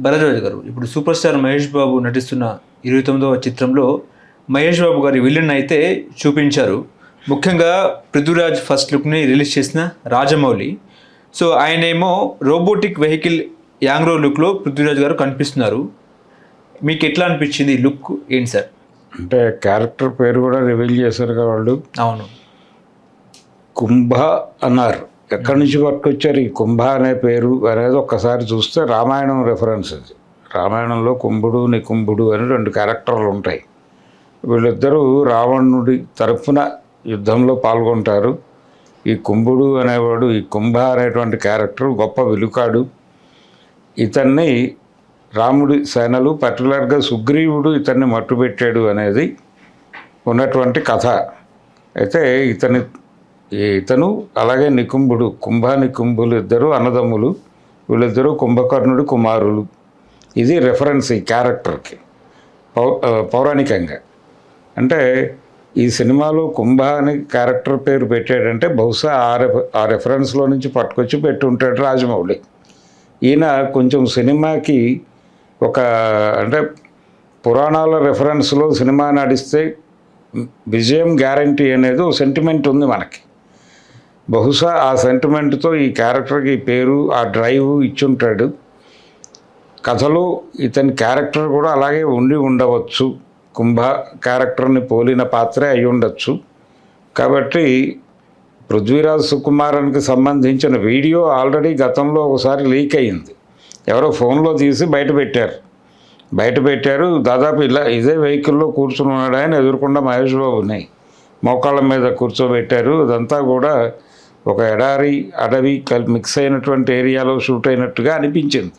భరద్వాజ్ గారు, ఇప్పుడు super star Mahesh Babu నటిస్తున్న 29వ చిత్రంలో మహేష్ బాబు గారి విలన్ అయితే చూపించారు. ముఖ్యంగా పృథ్వీరాజ్ ఫస్ట్ లుక్ని రిలీజ్ చేసిన రాజమౌళి. సో ఆయనేమో రోబోటిక్ వెహికల్ యాంగ్రో లుక్లో పృథ్వీరాజ్ గారు కనిపిస్తున్నారు. మీకు ఎట్లా అనిపించింది ఈ లుక్ ఏంటి సార్? అంటే క్యారెక్టర్ పేరు కూడా రివీల్ చేశారు కదా వాళ్ళు. అవును, కుంభ అన్నారు. ఎక్కడి నుంచి పట్టుకొచ్చారు ఈ కుంభ అనే పేరు అనేది ఒక్కసారి చూస్తే రామాయణం రెఫరెన్స్ అది. రామాయణంలో కుంభుడు నికుంభుడు అని 2 క్యారెక్టర్లు ఉంటాయి. వీళ్ళిద్దరూ రావణుడి తరఫున యుద్ధంలో పాల్గొంటారు. ఈ కుంభుడు అనేవాడు, ఈ కుంభ అనేటువంటి క్యారెక్టర్ గొప్ప విలుకాడు. ఇతన్ని రాముడి సేనలు, పర్టికులర్గా సుగ్రీవుడు ఇతన్ని మట్టుబెట్టాడు అనేది ఉన్నటువంటి కథ. అయితే ఇతను అలాగే నికుంభుడు, కుంభ నికుంభులు ఇద్దరు అన్నదమ్ములు. వీళ్ళిద్దరూ కుంభకర్ణుడి కుమారులు. ఇది రెఫరెన్స్ ఈ క్యారెక్టర్కి పౌరాణికంగా. అంటే ఈ సినిమాలో కుంభ అని క్యారెక్టర్ పేరు పెట్టాడంటే బహుశా ఆ రెఫరెన్స్లో నుంచి పట్టుకొచ్చి పెట్టి ఉంటాడు రాజమౌళి. ఈయన కొంచెం సినిమాకి ఒక అంటే పురాణాల రెఫరెన్స్లో సినిమా నడిస్తే విజయం గ్యారంటీ అనేది ఒక సెంటిమెంట్ ఉంది మనకి. బహుశా ఆ సెంటిమెంట్తో ఈ క్యారెక్టర్కి పేరు, ఆ డ్రైవ్ ఇచ్చుంటాడు. కథలో ఇతని క్యారెక్టర్ కూడా అలాగే ఉండవచ్చు. కుంభ క్యారెక్టర్ని పోలిన పాత్రే అయి ఉండొచ్చు. కాబట్టి పృథ్వీరాజ్ సుకుమారన్కి సంబంధించిన వీడియో ఆల్రెడీ గతంలో ఒకసారి లీక్ అయ్యింది. ఎవరో ఫోన్లో తీసి బయట పెట్టారు. దాదాపు ఇదే వెహికల్లో కూర్చుని ఉన్నాడు ఆయన. ఎదురుకుండా మహేష్ బాబుని మోకాళ్ళ మీద కూర్చోబెట్టారు. ఇదంతా కూడా ఒక ఎడారి అడవి మిక్స్ అయినటువంటి ఏరియాలో షూట్ అయినట్టుగా అనిపించింది.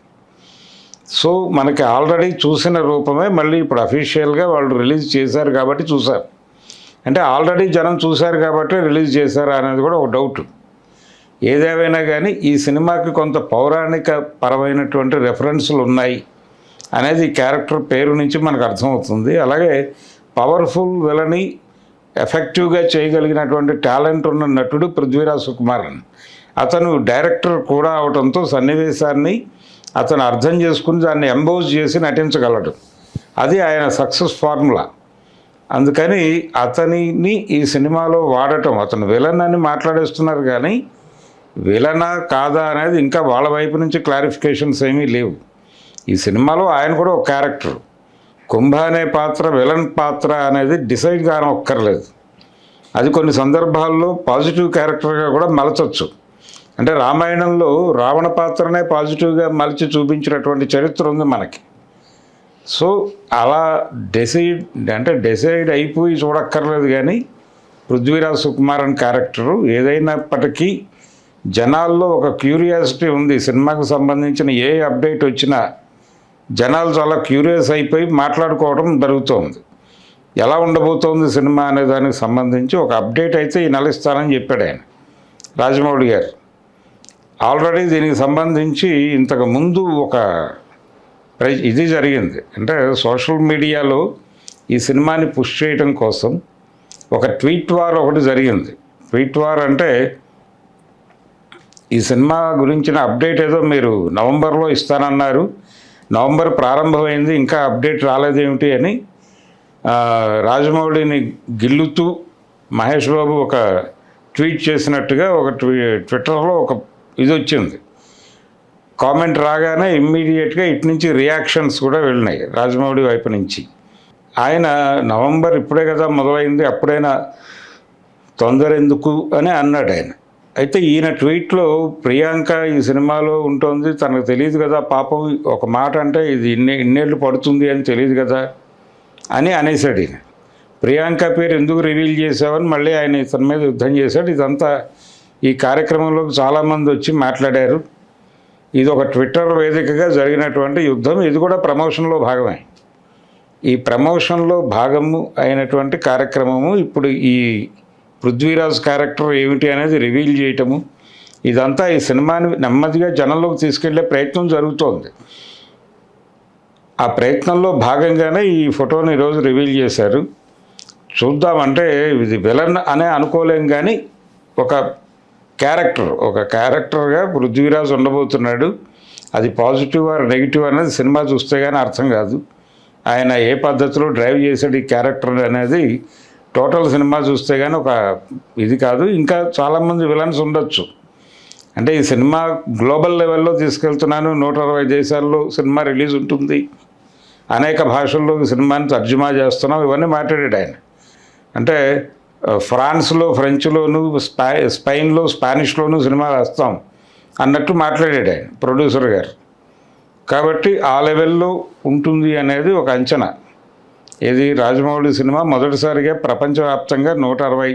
సో మనకి ఆల్రెడీ చూసిన రూపమే మళ్ళీ ఇప్పుడు అఫీషియల్గా వాళ్ళు రిలీజ్ చేశారు కాబట్టి చూశారు. అంటే ఆల్రెడీ జనం చూశారు కాబట్టి రిలీజ్ చేశారు అనేది కూడా ఒక డౌట్. ఏదేమైనా కానీ ఈ సినిమాకి కొంత పౌరాణిక పరమైనటువంటి రెఫరెన్స్లు ఉన్నాయి అనేది ఈ క్యారెక్టర్ పేరు నుంచి మనకు అర్థమవుతుంది. అలాగే పవర్ఫుల్ విలని ఎఫెక్టివ్గా చేయగలిగినటువంటి టాలెంట్ ఉన్న నటుడు పృథ్వీరాజ్ సుకుమారన్. అతను డైరెక్టర్ కూడా అవడంతో సన్నివేశాన్ని అతను అర్థం చేసుకుని దాన్ని ఎంబోజ్ చేసి నటించగలడు. అది ఆయన సక్సెస్ ఫార్ములా. అందుకని అతనిని ఈ సినిమాలో వాడటం, అతను విలన్ అని మాట్లాడేస్తున్నారు కానీ విలనా కాదా అనేది ఇంకా వాళ్ళ వైపు నుంచి క్లారిఫికేషన్స్ ఏమీ లేవు. ఈ సినిమాలో ఆయన కూడా ఒక క్యారెక్టర్. కుంభ అనే పాత్ర విలన్ పాత్ర అనేది డిసైడ్ కానక్కర్లేదు. అది కొన్ని సందర్భాల్లో పాజిటివ్ క్యారెక్టర్గా కూడా మలచవచ్చు. అంటే రామాయణంలో రావణ పాత్రనే పాజిటివ్గా మలిచి చూపించినటువంటి చరిత్ర ఉంది మనకి. సో అలా డిసైడ్ అయిపోయి చూడక్కర్లేదు. కానీ పృథ్వీరాజ్ సుకుమారన్ క్యారెక్టరు ఏదైనప్పటికీ జనాల్లో ఒక క్యూరియాసిటీ ఉంది. సినిమాకు సంబంధించిన ఏ అప్డేట్ వచ్చినా జనాలు చాలా క్యూరియస్ అయిపోయి మాట్లాడుకోవడం జరుగుతోంది. ఎలా ఉండబోతోంది సినిమా అనే దానికి సంబంధించి ఒక అప్డేట్ అయితే ఈ నెల ఇస్తానని చెప్పాడు ఆయన, రాజమౌళి గారు. ఆల్రెడీ దీనికి సంబంధించి ఇంతకు ముందు ఒక ఇది జరిగింది. అంటే సోషల్ మీడియాలో ఈ సినిమాని పుష్ చేయడం కోసం ఒక ట్వీట్ వార్ ఒకటి జరిగింది. ట్వీట్ వార్ అంటే ఈ సినిమా గురించిన అప్డేట్ ఏదో మీరు నవంబర్లో ఇస్తానన్నారు, నవంబర్ ప్రారంభమైంది, ఇంకా అప్డేట్ రాలేదేమిటి అని రాజమౌళిని గిల్లుతూ మహేష్ బాబు ఒక ట్వీట్ చేసినట్టుగా ఒక ట్విట్టర్లో ఒక ఇది వచ్చింది. కామెంట్ రాగానే ఇమ్మీడియట్గా ఇటు నుంచి రియాక్షన్స్ కూడా వెళ్ళినాయి రాజమౌళి వైపు నుంచి. ఆయన నవంబర్ ఇప్పుడే కదా మొదలైంది, అప్పుడైనా తొందర ఎందుకు అని అన్నాడు ఆయన. అయితే ఈయన ట్వీట్లో ప్రియాంక ఈ సినిమాలో ఉంటుంది, తనకు తెలియదు కదా పాపం, ఒక మాట అంటే ఇది ఇన్నేళ్ళు పడుతుంది అని తెలియదు కదా అని అనేసాడు ఈయన. ప్రియాంక పేరు ఎందుకు రివీల్ చేసావని మళ్ళీ ఆయన ఇతని మీద యుద్ధం చేశాడు. ఇదంతా ఈ కార్యక్రమంలో చాలామంది వచ్చి మాట్లాడారు. ఇది ఒక ట్విట్టర్ వేదికగా జరిగినటువంటి యుద్ధం. ఇది కూడా ప్రమోషన్లో భాగమే. ఈ ప్రమోషన్లో భాగము అయినటువంటి కార్యక్రమము ఇప్పుడు ఈ పృథ్వీరాజ్ క్యారెక్టర్ ఏమిటి అనేది రివీల్ చేయటము, ఇదంతా ఈ సినిమాని నెమ్మదిగా జనంలోకి తీసుకెళ్లే ప్రయత్నం జరుగుతోంది. ఆ ప్రయత్నంలో భాగంగానే ఈ ఫోటోని ఈరోజు రివీల్ చేశారు. చూద్దామంటే ఇది విలన్ అనే అనుకోలేం, కానీ ఒక క్యారెక్టర్గా పృథ్వీరాజ్ ఉండబోతున్నాడు. అది పాజిటివ్ ఆర్ నెగిటివ్ అనేది సినిమా చూస్తే కానీ అర్థం కాదు. ఆయన ఏ పద్ధతిలో డ్రైవ్ చేశాడు ఈ క్యారెక్టర్ అనేది టోటల్ సినిమా చూస్తే కానీ ఒక ఇది కాదు. ఇంకా చాలామంది విలన్స్ ఉండొచ్చు. అంటే ఈ సినిమా గ్లోబల్ లెవెల్లో తీసుకెళ్తున్నాను, 120 దేశాల్లో సినిమా రిలీజ్ ఉంటుంది, అనేక భాషల్లో సినిమాని తర్జుమా చేస్తున్నాం, ఇవన్నీ మాట్లాడాడు ఆయన. అంటే ఫ్రాన్స్లో ఫ్రెంచ్లోను, స్పెయిన్లో స్పానిష్లోను సినిమా వేస్తాం అన్నట్టు మాట్లాడాడు ఆయన ప్రొడ్యూసర్ గారు. కాబట్టి ఆ లెవెల్లో ఉంటుంది అనేది ఒక అంచనా. ఇది రాజమౌళి సినిమా మొదటిసారిగా ప్రపంచవ్యాప్తంగా 160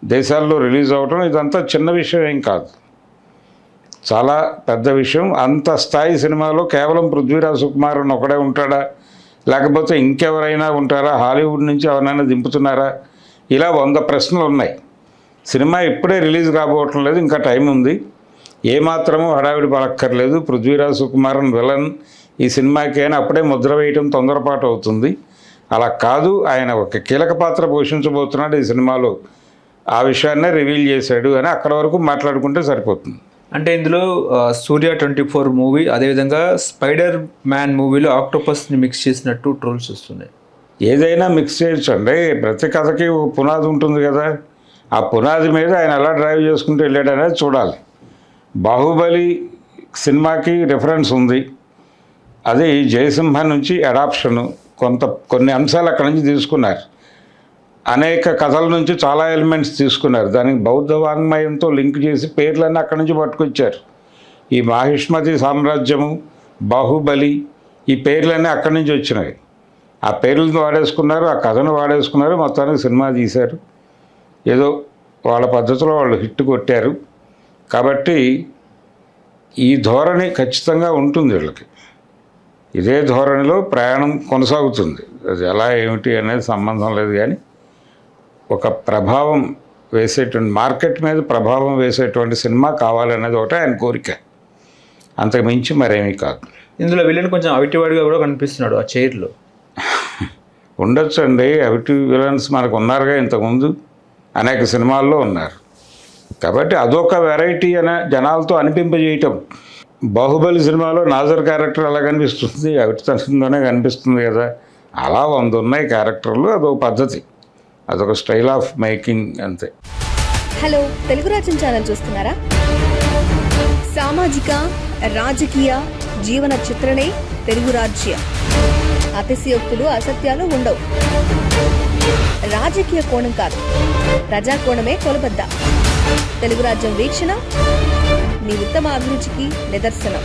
దేశాల్లో రిలీజ్ అవ్వటం ఇదంతా చిన్న విషయం ఏం కాదు, చాలా పెద్ద విషయం. అంత స్థాయి సినిమాలో కేవలం పృథ్వీరాజ్ సుకుమారన్ ఒకడే ఉంటాడా, లేకపోతే ఇంకెవరైనా ఉంటారా, హాలీవుడ్ నుంచి ఎవరైనా దింపుతున్నారా, ఇలా 100 ప్రశ్నలు ఉన్నాయి. సినిమా ఇప్పుడే రిలీజ్ కాబోవటం లేదు, ఇంకా టైం ఉంది. ఏమాత్రమూ హడావిడి పడక్కర్లేదు. పృథ్వీరాజ్ సుకుమారన్ విలన్ ఈ సినిమాకి అయినా అప్పుడే ముద్ర వేయటం తొందరపాటు అవుతుంది. అలా కాదు, ఆయన ఒక కీలక పాత్ర పోషించబోతున్నాడు ఈ సినిమాలో, ఆ విషయాన్నే రివీల్ చేశాడు అని అక్కడ వరకు మాట్లాడుకుంటే సరిపోతుంది. అంటే ఇందులో సూర్య 24 మూవీ, అదేవిధంగా స్పైడర్ మ్యాన్ మూవీలో ఆక్టోపస్ని మిక్స్ చేసినట్టు ట్రోల్స్ వస్తున్నాయి. ఏదైనా మిక్స్ చేయొచ్చు అండి, ప్రతి కథకి ఒక పునాది ఉంటుంది కదా, ఆ పునాది మీద ఆయన ఎలా డ్రైవ్ చేసుకుంటూ వెళ్ళాడు అనేది చూడాలి. బాహుబలి సినిమాకి రిఫరెన్స్ ఉంది, అది జయసింహ నుంచి అడాప్షను, కొన్ని అంశాలు అక్కడి నుంచి తీసుకున్నారు, అనేక కథల నుంచి చాలా ఎలిమెంట్స్ తీసుకున్నారు, దానికి బౌద్ధ వాంగ్మయంతో లింక్ చేసి పేర్లన్నీ అక్కడి నుంచి పట్టుకొచ్చారు. ఈ మాహిష్మతి సామ్రాజ్యము, బాహుబలి, ఈ పేర్లన్నీ అక్కడి నుంచి వచ్చినాయి. ఆ పేర్లను వాడేసుకున్నారు, ఆ కథను వాడేసుకున్నారు, మొత్తానికి సినిమా తీశారు. ఏదో వాళ్ళ పద్ధతిలో వాళ్ళు హిట్ కొట్టారు. కాబట్టి ఈ ధోరణి ఖచ్చితంగా ఉంటుంది వీళ్ళకి, ఇదే ధోరణిలో ప్రయాణం కొనసాగుతుంది. అది ఎలా ఏమిటి అనేది సంబంధం లేదు, కానీ ఒక ప్రభావం వేసేటువంటి, మార్కెట్ మీద ప్రభావం వేసేటువంటి సినిమా కావాలనేది ఒకటే ఆయన కోరిక, అంతకు మించి మరేమీ కాదు. ఇందులో విలన్ కొంచెం అవిటివాడిగా కూడా కనిపిస్తున్నాడు ఆ చైర్లో. ఉండొచ్చు అండి, అవిటి విలన్స్ మనకు ఉన్నారుగా, ఇంతకుముందు అనేక సినిమాల్లో ఉన్నారు. కాబట్టి అదొక వెరైటీ అనే జనాలతో అనిపింపజేయటం. బాహుబలి సినిమాలో నాజర్ క్యారెక్టర్ ఎలా కనిపిస్తుంది, అవిటితనంలోనే కనిపిస్తుంది కదా, అలా 100 ఉన్నాయి క్యారెక్టర్లు, అదొక పద్ధతి, అదొక స్టైల్ ఆఫ్ మేకింగ్ అంతే. హలో, తెలుగు రాజ్యం ఛానల్ చూస్తున్నారా? సామాజిక రాజకీయ జీవన చిత్రణే తెలుగు రాజ్యం. అతిశయోక్తులు అసత్యాలు ఉండవు. రాజకీయ కోణం కాదు, ప్రజా కోణమే కొలబద్ద. తెలుగు రాజ్యం వీక్షణ మీ ఉత్తమ అభిరుచికి నిదర్శనం.